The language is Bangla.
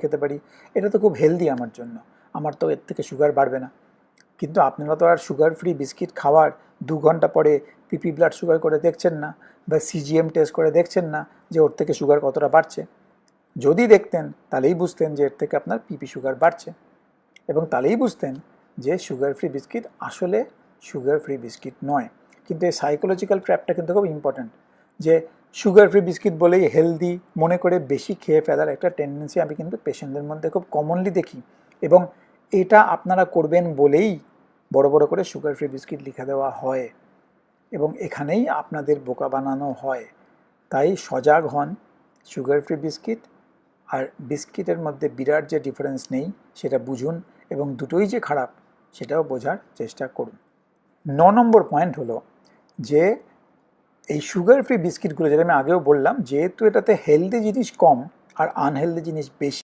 খেতে পারি, এটা তো খুব হেলদি আমার জন্য, আমার তো এর থেকে সুগার বাড়বে না। কিন্তু আপনারা তো আর সুগার ফ্রি বিস্কিট খাওয়ার 2 ঘন্টা পরে পিপি ব্লাড সুগার করে দেখছেন না, বা সিজিএম টেস্ট করে দেখছেন না যে ওর থেকে সুগার কতটা বাড়ছে। যদি দেখতেন তাহলেই বুঝতেন যে এর থেকে আপনার পিপি সুগার বাড়ছে, এবং তাহলেই বুঝতেন যে সুগার ফ্রি বিস্কিট আসলে সুগার ফ্রি বিস্কিট নয়। কিন্তু এই সাইকোলজিক্যাল ট্র্যাপটা কিন্তু খুব ইম্পর্ট্যান্ট, যে সুগার ফ্রি বিস্কিট বলেই হেলদি মনে করে বেশি খেয়ে ফেলার একটা টেন্ডেন্সি আমি কিন্তু পেশেন্টদের মধ্যে খুব কমনলি দেখি, এবং এটা আপনারা করবেন বলেই বড় বড় করে সুগার ফ্রি বিস্কিট লিখে দেওয়া হয়, এবং এখানেই আপনাদের বোকা বানানো হয়। তাই সজাগ হন, সুগার ফ্রি বিস্কিট আর বিস্কিটের মধ্যে বিরাট যে ডিফারেন্স নেই সেটা বুঝুন, এবং দুটোই যে খারাপ সেটাও বোঝার চেষ্টা করুন। 9 নম্বর পয়েন্ট হলো যে এই সুগার ফ্রি বিস্কিটগুলো, যেটা আমি আগেও বললাম, যেহেতু এটাতে হেলদি জিনিস কম আর আনহেলদি জিনিস বেশি,